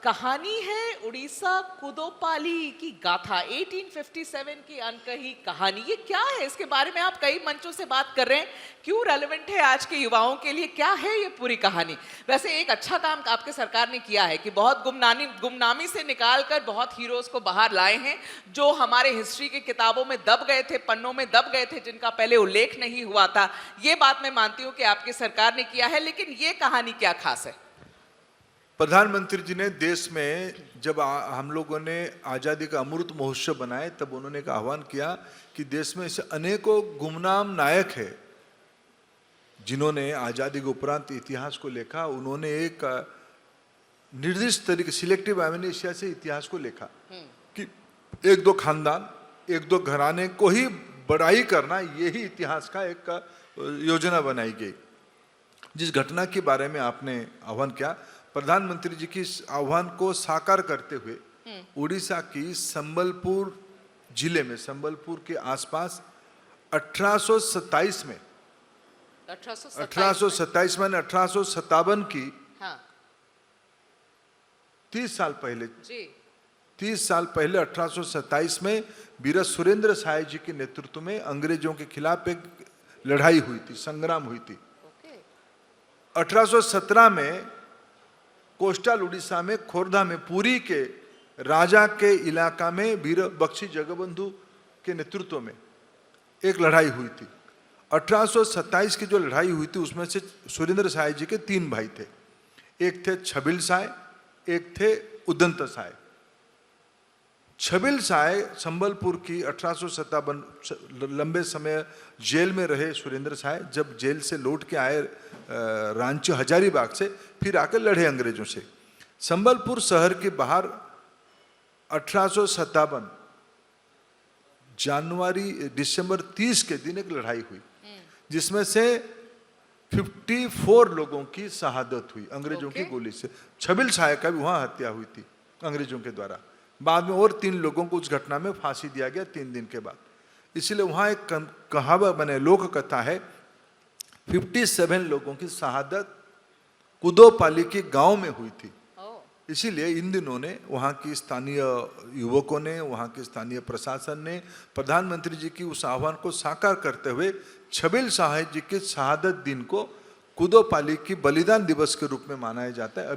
कहानी है उड़ीसा कुदोपाली की गाथा, 1857 की अनकही कहानी। ये क्या है? इसके बारे में आप कई मंचों से बात कर रहे हैं, क्यों रेलेवेंट है आज के युवाओं के लिए? क्या है ये पूरी कहानी? वैसे एक अच्छा काम आपके सरकार ने किया है कि बहुत गुमनामी से निकालकर बहुत हीरोज को बाहर लाए हैं, जो हमारे हिस्ट्री की किताबों में दब गए थे, पन्नों में दब गए थे, जिनका पहले उल्लेख नहीं हुआ था। ये बात मैं मानती हूँ कि आपकी सरकार ने किया है, लेकिन ये कहानी क्या खास है? प्रधानमंत्री जी ने देश में जब हम लोगों ने आज़ादी का अमृत महोत्सव बनाए, तब उन्होंने एक आह्वान किया कि देश में ऐसे अनेकों गुमनाम नायक है जिन्होंने आज़ादी के उपरांत इतिहास को लिखा। उन्होंने एक निर्दिष्ट तरीके, सिलेक्टिव एमनेशिया से इतिहास को लिखा कि एक दो खानदान, एक दो घराने को ही बड़ाई करना, यही इतिहास का एक योजना बनाई गई। जिस घटना के बारे में आपने आह्वान किया, प्रधानमंत्री जी की इस आह्वान को साकार करते हुए उड़ीसा की संबलपुर जिले में, संबलपुर के आसपास 1827 में 1857 की 30 साल पहले 1827 में वीर सुरेंद्र साय जी के नेतृत्व में अंग्रेजों के खिलाफ एक लड़ाई हुई थी, संग्राम हुई थी। 1817 में कोस्टल उड़ीसा में, खोर्धा में, पुरी के राजा के इलाका में वीर बख्शी जगबंधु के नेतृत्व में एक लड़ाई हुई थी। 1827 की जो लड़ाई हुई थी उसमें से सुरेंद्र साय जी के 3 भाई थे। एक थे छबिल साय, एक थे उदंत साय। छबिल साय संबलपुर की 1857 लंबे समय जेल में रहे सुरेंद्र साय। जब जेल से लौट के आए रांची हजारीबाग से, फिर आकर लड़े अंग्रेजों से। संबलपुर शहर के बाहर 1857 दिसंबर 30 के दिन एक लड़ाई हुई, जिसमें से 54 लोगों की शहादत हुई अंग्रेजों की गोली से। छबिल साय का भी वहां हत्या हुई थी अंग्रेजों के द्वारा। बाद में और 3 लोगों को उस घटना में फांसी दिया गया 3 दिन के बाद। इसलिए वहां एक कहावत बने, लोक कथा है, 57 लोगों की शहादत कुदोपाली के गांव में हुई थी। इसीलिए इन दिनों ने वहाँ की स्थानीय युवकों ने, वहाँ के स्थानीय प्रशासन ने प्रधानमंत्री जी की उस आह्वान को साकार करते हुए छबिल साय जी के शहादत दिन को कुदोपाली की बलिदान दिवस के रूप में मनाया जाता है।